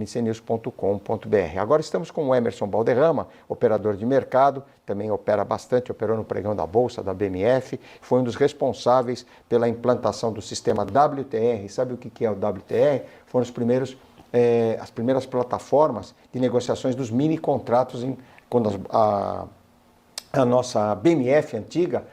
ncnews.com.br. Agora estamos com o Emerson Balderrama, operador de mercado, também opera bastante, operou no pregão da Bolsa, da BMF, foi um dos responsáveis pela implantação do sistema WTR. Sabe o que é o WTR? Foram as primeiras plataformas de negociações dos mini contratos, quando a nossa BMF antiga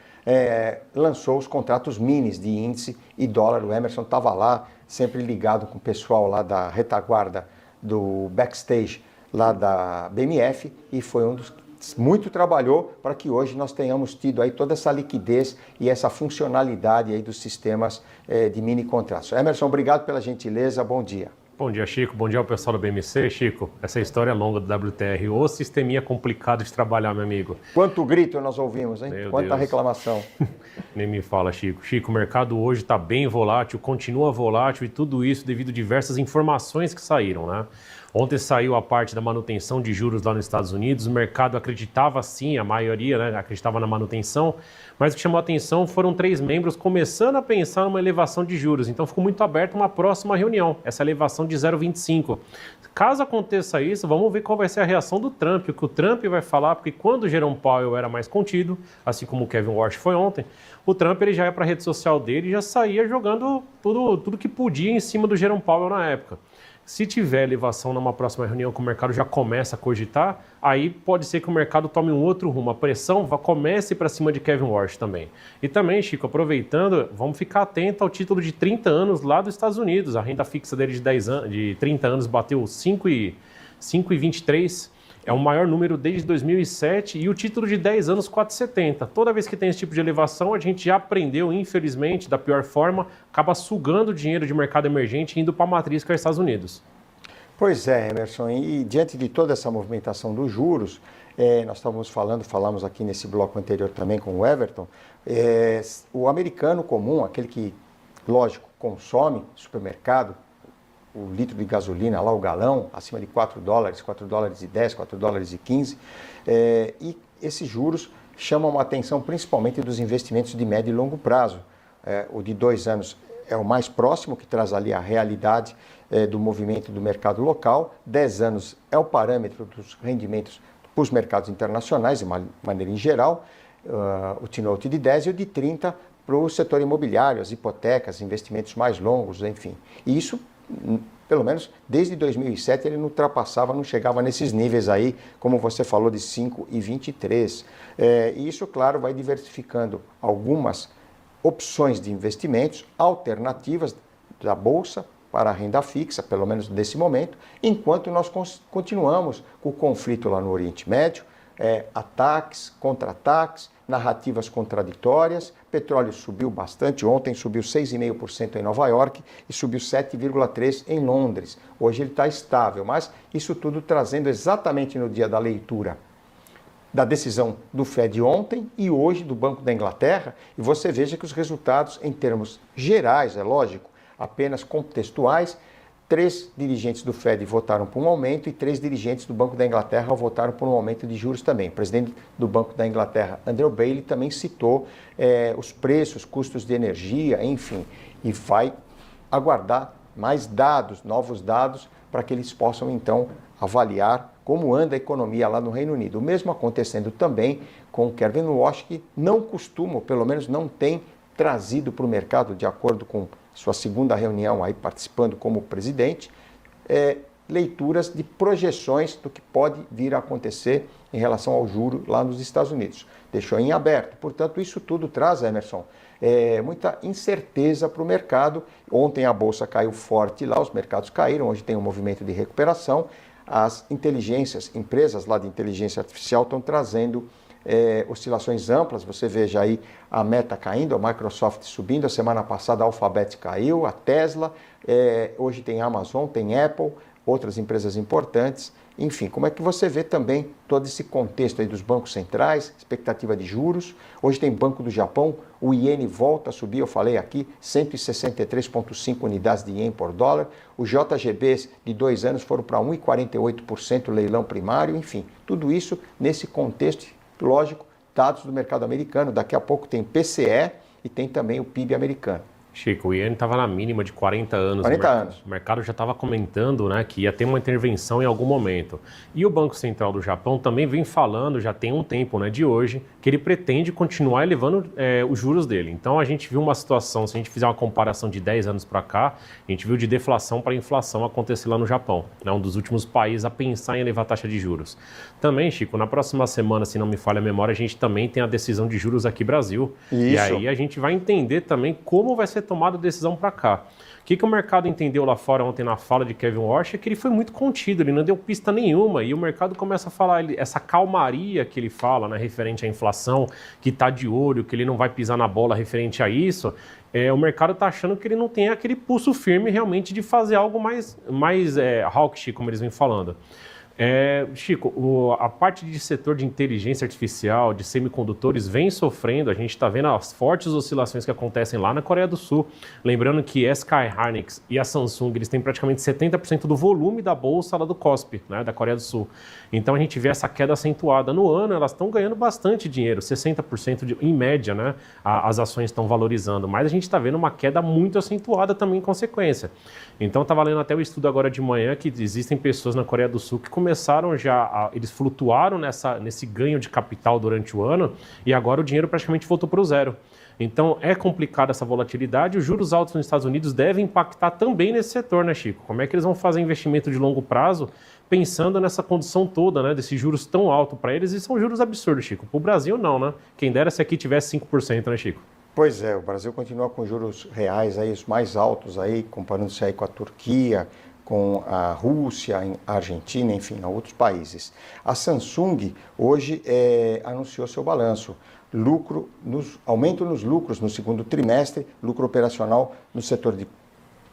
lançou os contratos minis de índice e dólar. O Emerson estava lá, sempre ligado com o pessoal lá da retaguarda, do backstage lá da BMF, e foi um dos que muito trabalhou para que hoje nós tenhamos tido aí toda essa liquidez e essa funcionalidade aí dos sistemas de mini contratos. Emerson, obrigado pela gentileza, bom dia. Bom dia, Chico. Bom dia ao pessoal do BMC. Chico, essa história é longa do WTR. Ô sisteminha complicado de trabalhar, meu amigo. Quanto grito nós ouvimos, hein? Meu Quanta Deus. Reclamação. Nem me fala, Chico. Chico, o mercado hoje está bem volátil, continua volátil, e tudo isso devido a diversas informações que saíram, né? Ontem saiu a parte da manutenção de juros lá nos Estados Unidos. O mercado acreditava sim, a maioria, né, acreditava na manutenção, mas o que chamou a atenção foram 3 membros começando a pensar numa elevação de juros. Então ficou muito aberto uma próxima reunião, essa elevação de 0,25. Caso aconteça isso, vamos ver qual vai ser a reação do Trump, o que o Trump vai falar, porque quando o Jerome Powell era mais contido, assim como o Kevin Warsh foi ontem, o Trump ele já ia para a rede social dele e já saía jogando tudo que podia em cima do Jerome Powell na época. Se tiver elevação numa próxima reunião que o mercado já começa a cogitar, aí pode ser que o mercado tome um outro rumo. A pressão comece para cima de Kevin Warsh também. E também, Chico, aproveitando, vamos ficar atento ao título de 30 anos lá dos Estados Unidos. A renda fixa dele de 30 anos bateu 5,23. É o maior número desde 2007, e o título de 10 anos, 4,70. Toda vez que tem esse tipo de elevação, a gente já aprendeu, infelizmente, da pior forma, acaba sugando dinheiro de mercado emergente e indo para a matriz, que é os Estados Unidos. Pois é, Emerson, e diante de toda essa movimentação dos juros, nós falamos aqui nesse bloco anterior também com o Everton, o americano comum, aquele que, lógico, consome supermercado, o litro de gasolina, lá o galão, acima de 4 dólares, 4 dólares e 10, 4 dólares e 15, e esses juros chamam a atenção principalmente dos investimentos de médio e longo prazo. O de 2 anos é o mais próximo, que traz ali a realidade do movimento do mercado local. 10 anos é o parâmetro dos rendimentos para os mercados internacionais, de maneira em geral, o T-Note de 10 e o de 30 para o setor imobiliário, as hipotecas, investimentos mais longos, enfim. E isso, pelo menos desde 2007, ele não ultrapassava, não chegava nesses níveis aí, como você falou, de 5,23. E isso, claro, vai diversificando algumas opções de investimentos alternativas da Bolsa para a renda fixa, pelo menos nesse momento, enquanto nós continuamos com o conflito lá no Oriente Médio, ataques, contra-ataques, narrativas contraditórias. Petróleo subiu bastante, ontem subiu 6,5% em Nova York e subiu 7,3% em Londres. Hoje ele está estável, mas isso tudo trazendo exatamente no dia da leitura da decisão do Fed ontem e hoje do Banco da Inglaterra, e você veja que os resultados em termos gerais, é lógico, apenas contextuais. 3 dirigentes do Fed votaram por um aumento e 3 dirigentes do Banco da Inglaterra votaram por um aumento de juros também. O presidente do Banco da Inglaterra, Andrew Bailey, também citou os preços, custos de energia, enfim, e vai aguardar mais dados, novos dados, para que eles possam então avaliar como anda a economia lá no Reino Unido. O mesmo acontecendo também com o Kevin Warsh, que não costuma, ou pelo menos não tem trazido para o mercado, de acordo com sua segunda reunião aí participando como presidente, leituras de projeções do que pode vir a acontecer em relação ao juro lá nos Estados Unidos. Deixou em aberto. Portanto, isso tudo traz, Emerson, muita incerteza para o mercado. Ontem a Bolsa caiu forte lá, os mercados caíram, hoje tem um movimento de recuperação. As empresas lá de inteligência artificial estão trazendo oscilações amplas. Você veja aí a Meta caindo, a Microsoft subindo, a semana passada a Alphabet caiu, a Tesla, hoje tem Amazon, tem Apple, outras empresas importantes. Enfim, como é que você vê também todo esse contexto aí dos bancos centrais, expectativa de juros? Hoje tem Banco do Japão, o iene volta a subir, eu falei aqui, 163,5 unidades de ien por dólar. Os JGBs de 2 anos foram para 1,48% leilão primário, enfim, tudo isso nesse contexto, lógico, dados do mercado americano. Daqui a pouco tem PCE e tem também o PIB americano. Chico, o iene estava na mínima de 40 anos. 40 anos. O mercado já estava comentando, né, que ia ter uma intervenção em algum momento. E o Banco Central do Japão também vem falando, já tem um tempo, né, de hoje, que ele pretende continuar elevando os juros dele. Então a gente viu uma situação, se a gente fizer uma comparação de 10 anos para cá, a gente viu de deflação para inflação acontecer lá no Japão, né, um dos últimos países a pensar em elevar a taxa de juros. Também, Chico, na próxima semana, se não me falha a memória, a gente também tem a decisão de juros aqui no Brasil. Isso. E aí a gente vai entender também como vai ser tomada a decisão para cá. O que o mercado entendeu lá fora ontem na fala de Kevin Warsh é que ele foi muito contido, ele não deu pista nenhuma e o mercado começa a falar, essa calmaria que ele fala, né, referente à inflação, que está de olho, que ele não vai pisar na bola referente a isso, o mercado está achando que ele não tem aquele pulso firme realmente de fazer algo mais hawkish, como eles vêm falando. Chico, a parte de setor de inteligência artificial, de semicondutores, vem sofrendo. A gente está vendo as fortes oscilações que acontecem lá na Coreia do Sul. Lembrando que a SK Hynix e a Samsung, eles têm praticamente 70% do volume da bolsa lá do KOSPI, né, da Coreia do Sul. Então a gente vê essa queda acentuada. No ano, elas estão ganhando bastante dinheiro, 60% em média, né, as ações estão valorizando. Mas a gente está vendo uma queda muito acentuada também em consequência. Então estava lendo até o estudo agora de manhã que existem pessoas na Coreia do Sul que começaram eles flutuaram nesse ganho de capital durante o ano e agora o dinheiro praticamente voltou para o zero. Então é complicada essa volatilidade, os juros altos nos Estados Unidos devem impactar também nesse setor, né, Chico? Como é que eles vão fazer investimento de longo prazo pensando nessa condição toda, né, desses juros tão altos para eles, e são juros absurdos, Chico. Para o Brasil não, né? Quem dera se aqui tivesse 5%, né, Chico? Pois é, o Brasil continua com juros reais aí, os mais altos aí, comparando-se aí com a Turquia, com a Rússia, a Argentina, enfim, a outros países. A Samsung hoje anunciou seu balanço. Aumento nos lucros no segundo trimestre, lucro operacional no setor de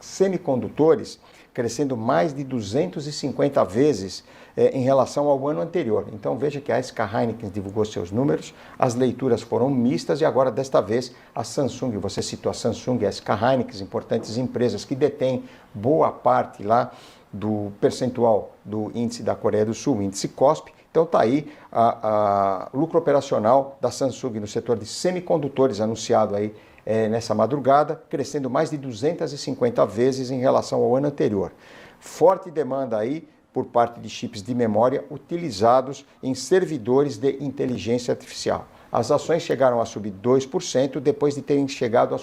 semicondutores, crescendo mais de 250 vezes em relação ao ano anterior. Então veja que a SK Hynix divulgou seus números, as leituras foram mistas e agora desta vez a Samsung, você citou a Samsung e a SK Hynix, importantes empresas que detêm boa parte lá do percentual do índice da Coreia do Sul, o índice KOSPI. Então está aí o lucro operacional da Samsung no setor de semicondutores anunciado aí nessa madrugada, crescendo mais de 250 vezes em relação ao ano anterior. Forte demanda aí por parte de chips de memória utilizados em servidores de inteligência artificial. As ações chegaram a subir 2% depois de terem chegado a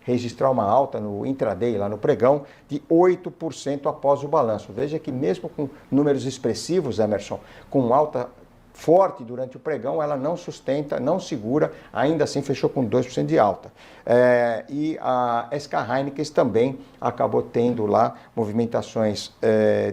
registrar uma alta no intraday, lá no pregão, de 8% após o balanço. Veja que mesmo com números expressivos, Emerson, com alta forte durante o pregão, ela não sustenta, não segura, ainda assim fechou com 2% de alta. E a SK Hynix também acabou tendo lá movimentações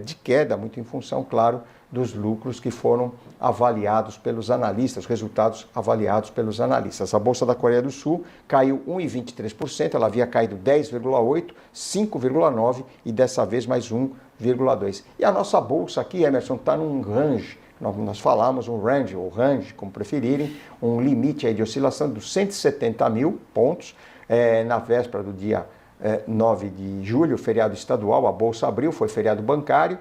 de queda, muito em função, claro, dos lucros que foram avaliados pelos analistas, os resultados avaliados pelos analistas. A Bolsa da Coreia do Sul caiu 1,23%, ela havia caído 10,8%, 5,9% e dessa vez mais 1,2%. E a nossa Bolsa aqui, Emerson, está num range, nós falamos um range, ou range, como preferirem, um limite aí de oscilação dos 170 mil pontos. Na véspera do dia 9 de julho, feriado estadual, a Bolsa abriu, foi feriado bancário,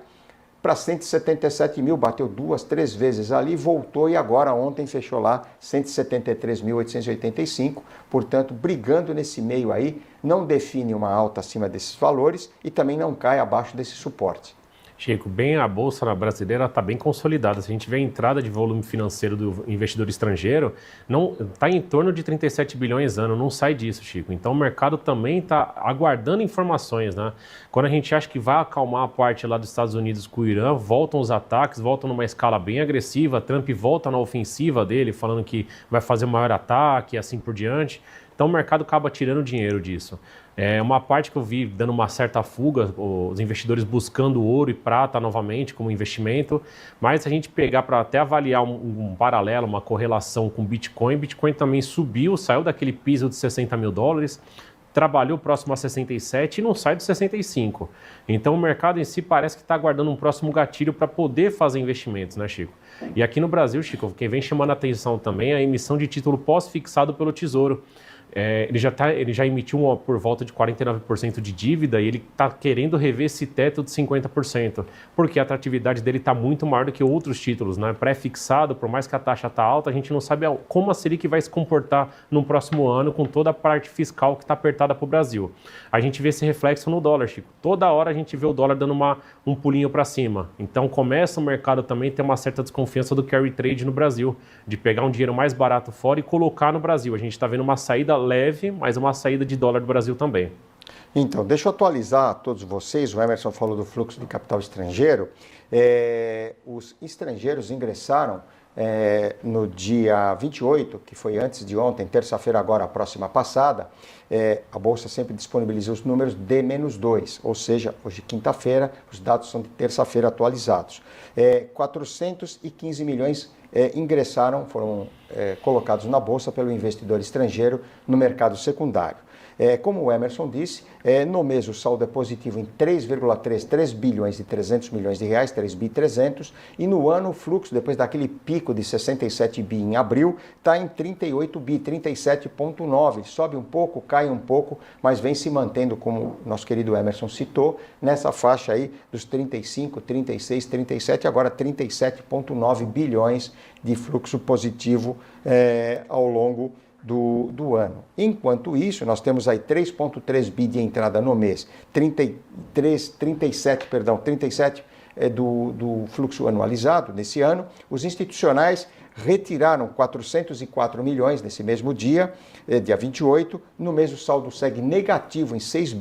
para 177 mil, bateu 2, 3 vezes ali, voltou e agora ontem fechou lá 173.885, portanto, brigando nesse meio aí, não define uma alta acima desses valores e também não cai abaixo desse suporte. Chico, bem a Bolsa brasileira está bem consolidada. Se a gente vê a entrada de volume financeiro do investidor estrangeiro, está em torno de 37 bilhões ano, não sai disso, Chico. Então o mercado também está aguardando informações, né? Quando a gente acha que vai acalmar a parte lá dos Estados Unidos com o Irã, voltam os ataques, voltam numa escala bem agressiva, Trump volta na ofensiva dele, falando que vai fazer um maior ataque e assim por diante. Então o mercado acaba tirando dinheiro disso. É uma parte que eu vi dando uma certa fuga, os investidores buscando ouro e prata novamente como investimento, mas se a gente pegar para até avaliar um paralelo, uma correlação com Bitcoin, Bitcoin também subiu, saiu daquele piso de 60 mil dólares, trabalhou próximo a 67 e não sai de 65. Então o mercado em si parece que está aguardando um próximo gatilho para poder fazer investimentos, né, Chico? E aqui no Brasil, Chico, quem vem chamando a atenção também é a emissão de título pós-fixado pelo Tesouro. ele já emitiu por volta de 49% de dívida e ele está querendo rever esse teto de 50%, porque a atratividade dele está muito maior do que outros títulos, né? Pré-fixado, por mais que a taxa está alta, a gente não sabe como a Selic vai se comportar no próximo ano com toda a parte fiscal que está apertada para o Brasil. A gente vê esse reflexo no dólar, Chico. Toda hora a gente vê o dólar dando um pulinho para cima. Então começa o mercado também a ter uma certa desconfiança do carry trade no Brasil, de pegar um dinheiro mais barato fora e colocar no Brasil. A gente está vendo uma saída leve, mas uma saída de dólar do Brasil também. Então, deixa eu atualizar a todos vocês. O Emerson falou do fluxo de capital estrangeiro. Os estrangeiros ingressaram no dia 28, que foi antes de ontem, terça-feira agora, a próxima passada. A Bolsa sempre disponibiliza os números D-2, ou seja, hoje quinta-feira, os dados são de terça-feira atualizados. 415 milhões ingressaram, foram colocados na Bolsa pelo investidor estrangeiro no mercado secundário. Como o Emerson disse, no mês o saldo é positivo em 3 bilhões e 300 milhões de reais, 3 bi 300, e no ano o fluxo, depois daquele pico de 67 bi em abril, está em 38 bi, 37,9, sobe um pouco, cai um pouco, mas vem se mantendo, como nosso querido Emerson citou, nessa faixa aí dos 35, 36, 37, agora 37,9 bilhões de fluxo positivo ao longo do ano. Enquanto isso, nós temos aí 3,3 bi de entrada no mês, 37 do fluxo anualizado nesse ano. Os institucionais retiraram 404 milhões nesse mesmo dia, dia 28. No mês o saldo segue negativo em 6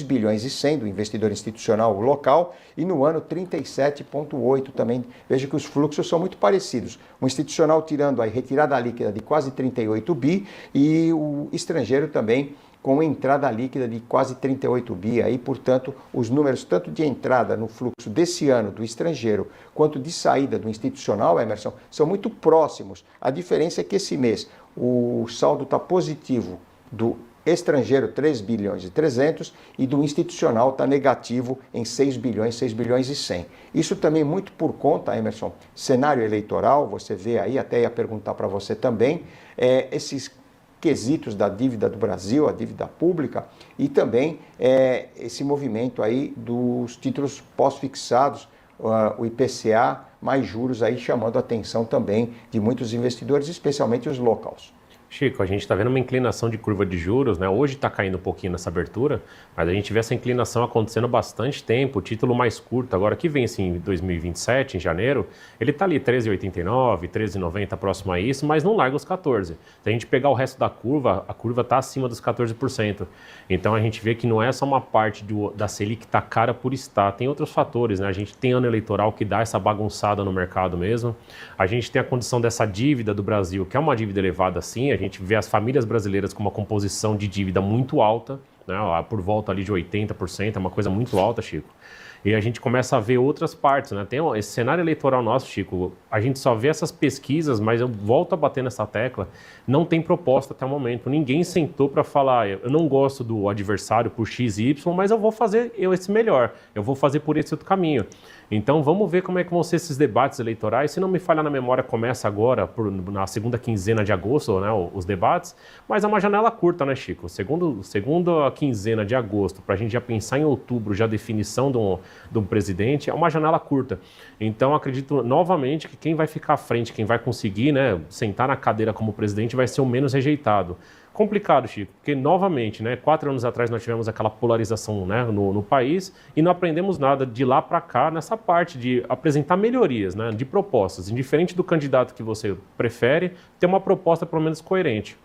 bilhões e 100 do investidor institucional local, e no ano 37,8 também. Veja que os fluxos são muito parecidos. O institucional tirando a retirada líquida de quase 38 bi e o estrangeiro também com entrada líquida de quase 38 bi. Aí, portanto, os números tanto de entrada no fluxo desse ano do estrangeiro quanto de saída do institucional, Emerson, são muito próximos. A diferença é que esse mês o saldo está positivo do estrangeiro 3 bilhões e 300 e do institucional está negativo em 6 bilhões e 100. Isso também muito por conta, Emerson, cenário eleitoral, você vê aí, até ia perguntar para você também, esses quesitos da dívida do Brasil, a dívida pública, e também esse movimento aí dos títulos pós-fixados, o IPCA, mais juros aí chamando a atenção também de muitos investidores, especialmente os locals. Chico, a gente está vendo uma inclinação de curva de juros, né? Hoje está caindo um pouquinho nessa abertura, mas a gente vê essa inclinação acontecendo há bastante tempo. O título mais curto, agora que vence em 2027, em janeiro, ele está ali 13,89, 13,90 próximo a isso, mas não larga os 14. Se a gente pegar o resto da curva, a curva está acima dos 14%. Então a gente vê que não é só uma parte da Selic que está cara por estar, tem outros fatores, né? A gente tem ano eleitoral que dá essa bagunçada no mercado mesmo. A gente tem a condição dessa dívida do Brasil, que é uma dívida elevada sim. A gente vê as famílias brasileiras com uma composição de dívida muito alta, né, por volta ali de 80%, é uma coisa muito alta, Chico. E a gente começa a ver outras partes, né? Tem esse cenário eleitoral nosso, Chico, a gente só vê essas pesquisas, mas eu volto a bater nessa tecla, não tem proposta até o momento. Ninguém sentou para falar, eu não gosto do adversário por X e Y, mas eu vou fazer esse melhor, eu vou fazer por esse outro caminho. Então vamos ver como é que vão ser esses debates eleitorais. Se não me falhar na memória, começa agora, na segunda quinzena de agosto, né, os debates, mas é uma janela curta, né, Chico? Segunda quinzena de agosto, para a gente já pensar em outubro, já a definição do presidente, é uma janela curta. Então acredito novamente que quem vai ficar à frente, quem vai conseguir, né, sentar na cadeira como presidente vai ser o menos rejeitado. Complicado, Chico, porque novamente, né, 4 anos atrás nós tivemos aquela polarização, né, no país e não aprendemos nada de lá para cá nessa parte de apresentar melhorias, né, de propostas. Indiferente do candidato que você prefere, ter uma proposta pelo menos coerente.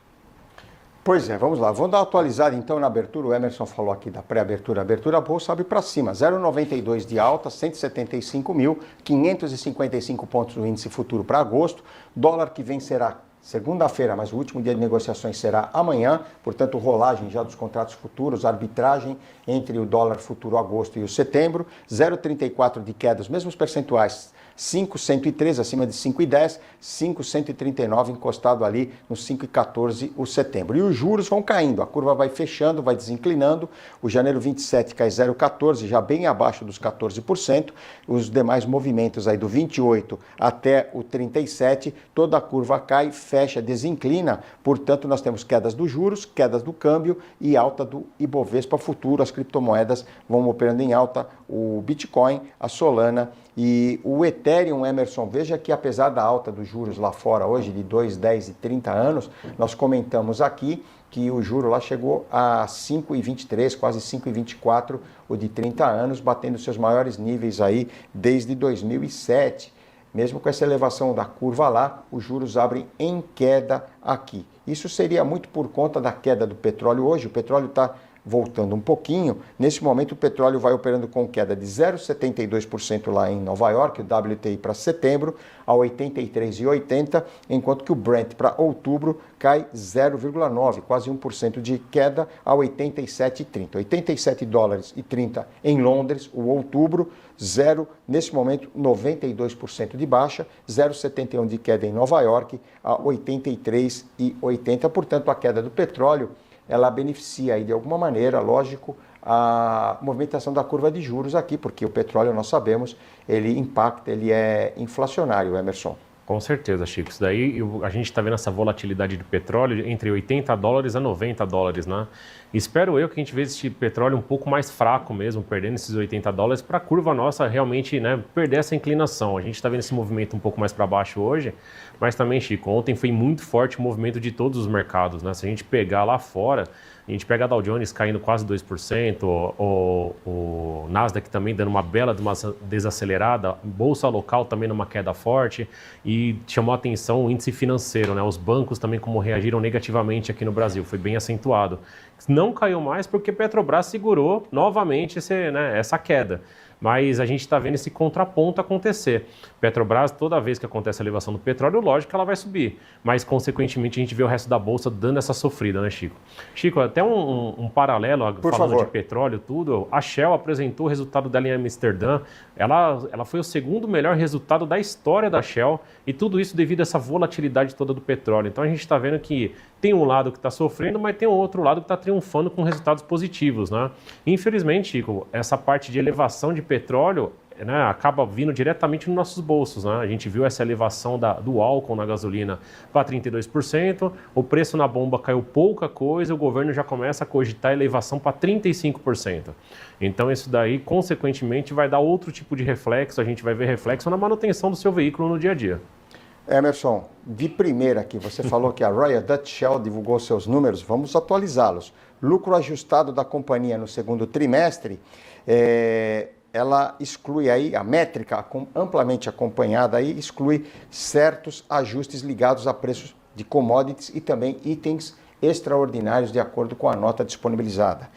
Pois é, vamos lá. Vamos dar uma atualizada então na abertura. O Emerson falou aqui da pré-abertura. A bolsa sobe para cima. 0,92 de alta, 175.555 pontos no índice futuro para agosto. Dólar que vencerá segunda-feira, mas o último dia de negociações será amanhã, portanto, rolagem já dos contratos futuros, arbitragem entre o dólar futuro agosto e o setembro, 0,34 de queda, os mesmos percentuais 5,103 acima de 5,10, 5,139 encostado ali no 5,14 o setembro. E os juros vão caindo, a curva vai fechando, vai desinclinando, o janeiro 27 cai 0,14, já bem abaixo dos 14%, os demais movimentos aí do 28 até o 37, toda a curva cai, fecha, desinclina, portanto nós temos quedas dos juros, quedas do câmbio e alta do Ibovespa futuro, as criptomoedas vão operando em alta, o Bitcoin, a Solana e o Ethereum. Emerson, veja que apesar da alta dos juros lá fora hoje, de 2, 10 e 30 anos, nós comentamos aqui que o juro lá chegou a 5,23, quase 5,24, o de 30 anos, batendo seus maiores níveis aí desde 2007. Mesmo com essa elevação da curva lá, os juros abrem em queda aqui. Isso seria muito por conta da queda do petróleo hoje. O petróleo está voltando um pouquinho. Nesse momento, o petróleo vai operando com queda de 0,72% lá em Nova York, o WTI para setembro, a 83,80, enquanto que o Brent para outubro cai 0,9%, quase 1% de queda, a 87,30. 87 dólares e 30 em Londres, o outubro, nesse momento, 92% de baixa, 0,71 de queda em Nova York, a 83,80. Portanto, a queda do petróleo ela beneficia aí de alguma maneira, lógico, a movimentação da curva de juros aqui, porque o petróleo, nós sabemos, ele impacta, ele é inflacionário, Emerson. Com certeza, Chico. Isso daí, a gente está vendo essa volatilidade de petróleo entre 80 dólares a 90 dólares, né? Espero eu que a gente veja esse petróleo um pouco mais fraco mesmo, perdendo esses 80 dólares, para a curva nossa realmente, né, perder essa inclinação. A gente está vendo esse movimento um pouco mais para baixo hoje, mas também, Chico, ontem foi muito forte o movimento de todos os mercados, né? Se a gente pegar lá fora, a gente pega a Dow Jones caindo quase 2%, o Nasdaq também dando uma bela desacelerada, bolsa local também numa queda forte, e chamou a atenção o índice financeiro, né? Os bancos também como reagiram negativamente aqui no Brasil, foi bem acentuado. Não caiu mais porque Petrobras segurou novamente essa queda. Mas a gente está vendo esse contraponto acontecer. Petrobras, toda vez que acontece a elevação do petróleo, lógico que ela vai subir. Mas, consequentemente, a gente vê o resto da Bolsa dando essa sofrida, né, Chico? Chico, até um paralelo, falando de petróleo tudo, a Shell apresentou o resultado dela em Amsterdã. Ela foi o segundo melhor resultado da história da Shell, e tudo isso devido a essa volatilidade toda do petróleo. Então, a gente está vendo que tem um lado que está sofrendo, mas tem um outro lado que está triunfando com resultados positivos, né? Infelizmente, Chico, essa parte de elevação de petróleo, né, acaba vindo diretamente nos nossos bolsos, né? A gente viu essa elevação do álcool na gasolina para 32%, o preço na bomba caiu pouca coisa, o governo já começa a cogitar a elevação para 35%. Então isso daí, consequentemente, vai dar outro tipo de reflexo, a gente vai ver reflexo na manutenção do seu veículo no dia a dia. Emerson, de primeira aqui, você falou que a Royal Dutch Shell divulgou seus números, vamos atualizá-los. Lucro ajustado da companhia no segundo trimestre, ela exclui aí, a métrica amplamente acompanhada aí, exclui certos ajustes ligados a preços de commodities e também itens extraordinários de acordo com a nota disponibilizada.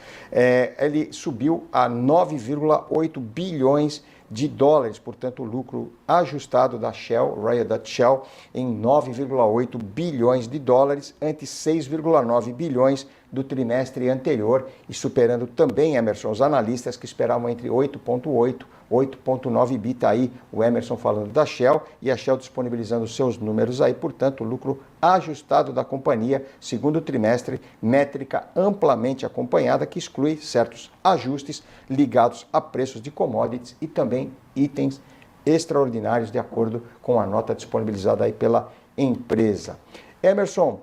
Ele subiu a 9,8 bilhões de dólares, portanto o lucro ajustado da Shell, Royal Dutch Shell, em 9,8 bilhões de dólares, ante 6,9 bilhões do trimestre anterior, e superando também, Emerson, os analistas que esperavam entre 8,8 e 8,9 bi. Tá aí o Emerson falando da Shell e a Shell disponibilizando seus números aí, portanto, o lucro ajustado da companhia, segundo trimestre, métrica amplamente acompanhada que exclui certos ajustes ligados a preços de commodities e também itens extraordinários, de acordo com a nota disponibilizada aí pela empresa. Emerson,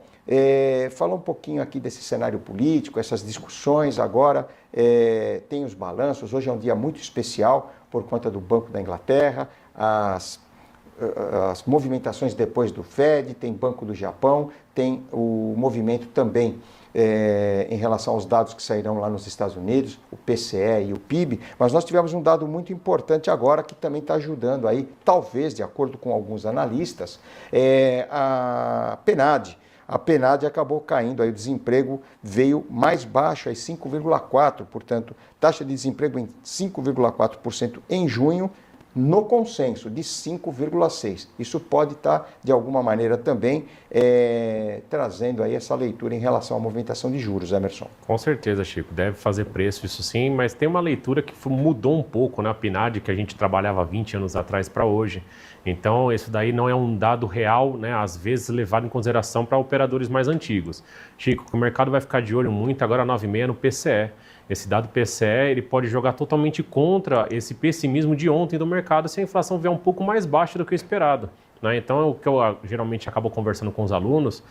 fala um pouquinho aqui desse cenário político, essas discussões agora, tem os balanços, hoje é um dia muito especial por conta do Banco da Inglaterra, as movimentações depois do Fed, tem Banco do Japão, tem o movimento também em relação aos dados que sairão lá nos Estados Unidos, o PCE e o PIB, mas nós tivemos um dado muito importante agora que também está ajudando aí, talvez, de acordo com alguns analistas, a PNAD. A PNAD acabou caindo, aí o desemprego veio mais baixo, aí 5,4%, portanto, taxa de desemprego em 5,4% em junho, no consenso de 5,6. Isso pode estar, de alguma maneira, também trazendo aí essa leitura em relação à movimentação de juros, Emerson. Com certeza, Chico. Deve fazer preço, isso sim, mas tem uma leitura que mudou um pouco, né? A PNAD, que a gente trabalhava 20 anos atrás para hoje. Então, isso daí não é um dado real, né? Às vezes levado em consideração para operadores mais antigos. Chico, o mercado vai ficar de olho muito agora 9,6 no PCE. Esse dado PCE, ele pode jogar totalmente contra esse pessimismo de ontem do mercado se a inflação vier um pouco mais baixa do que o esperado, né? Então, o que eu geralmente acabo conversando com os alunos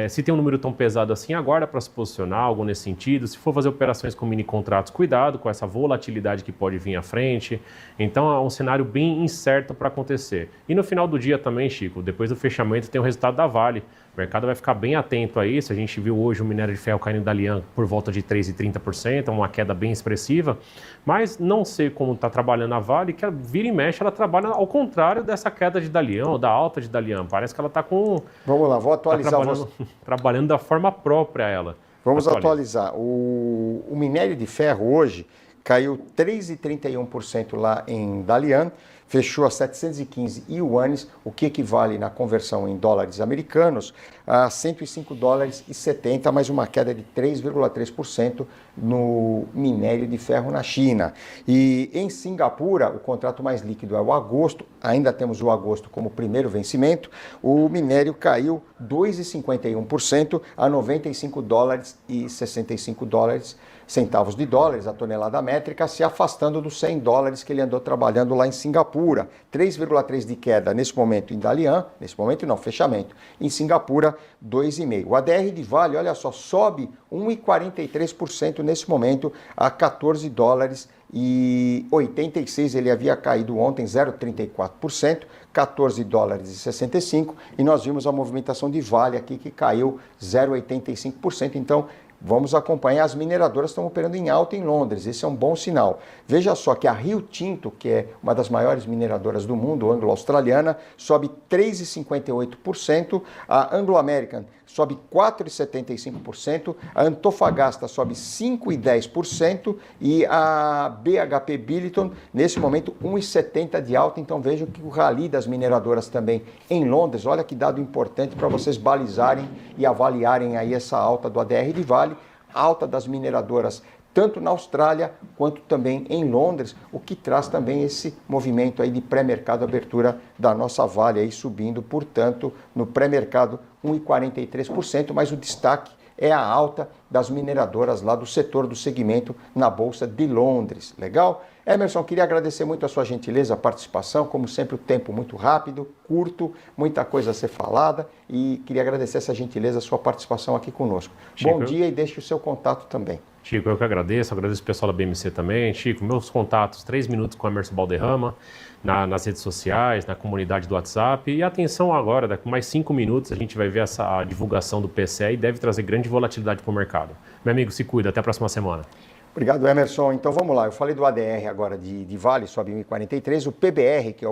se tem um número tão pesado assim, aguarda para se posicionar, algo nesse sentido. Se for fazer operações com mini contratos, cuidado com essa volatilidade que pode vir à frente. Então, é um cenário bem incerto para acontecer. E no final do dia também, Chico, depois do fechamento tem o resultado da Vale. O mercado vai ficar bem atento a isso. A gente viu hoje o minério de ferro caindo da Lian por volta de 3,30%, uma queda bem expressiva. Mas não sei como está trabalhando a Vale, que vira e mexe, ela trabalha ao contrário dessa queda de Dalian ou da alta de Dalian. Parece que ela está com... Vamos lá, vou atualizar. Trabalhando da forma própria ela. Vamos atualizar. O minério de ferro hoje caiu 3,31% lá em Dalian, fechou a 715 ienes, o que equivale na conversão em dólares americanos a 105 dólares e 70, mais uma queda de 3,3% no minério de ferro na China. E em Singapura, o contrato mais líquido é o agosto, ainda temos o agosto como primeiro vencimento, o minério caiu 2,51% a 95 dólares e 65 centavos de dólares a tonelada métrica, se afastando dos 100 dólares que ele andou trabalhando lá em Singapura. 3,3% de queda nesse momento em Dalian, nesse momento não, fechamento. Em Singapura, 2,5%. O ADR de Vale, olha só, sobe 1,43% nesse momento a 14 dólares e 86, ele havia caído ontem 0,34%, 14 dólares e 65, e nós vimos a movimentação de Vale aqui que caiu 0,85%, então vamos acompanhar, as mineradoras estão operando em alta em Londres, esse é um bom sinal. Veja só que a Rio Tinto, que é uma das maiores mineradoras do mundo, anglo-australiana, sobe 3,58%, a Anglo American sobe 4,75%, a Antofagasta sobe 5,10% e a BHP Billiton, nesse momento, 1,70% de alta. Então vejam que o rally das mineradoras também em Londres, olha que dado importante para vocês balizarem e avaliarem aí essa alta do ADR de Vale, alta das mineradoras tanto na Austrália quanto também em Londres, o que traz também esse movimento aí de pré-mercado, abertura da nossa Vale aí subindo, portanto, no pré-mercado 1,43%, mas o destaque é a alta das mineradoras lá do setor do segmento na Bolsa de Londres. Legal? Emerson, queria agradecer muito a sua gentileza, a participação, como sempre o tempo muito rápido, curto, muita coisa a ser falada e queria agradecer essa gentileza, a sua participação aqui conosco. Chico, bom dia e deixe o seu contato também. Chico, eu que agradeço o pessoal da BMC também. Chico, meus contatos, 3 minutos com o Emerson Balderrama, nas redes sociais, na comunidade do WhatsApp. E atenção agora, daqui mais 5 minutos a gente vai ver a divulgação do PCE e deve trazer grande volatilidade para o mercado. Meu amigo, se cuida, até a próxima semana. Obrigado, Emerson. Então vamos lá, eu falei do ADR agora de Vale, sobe 1,43, o PBR, que é o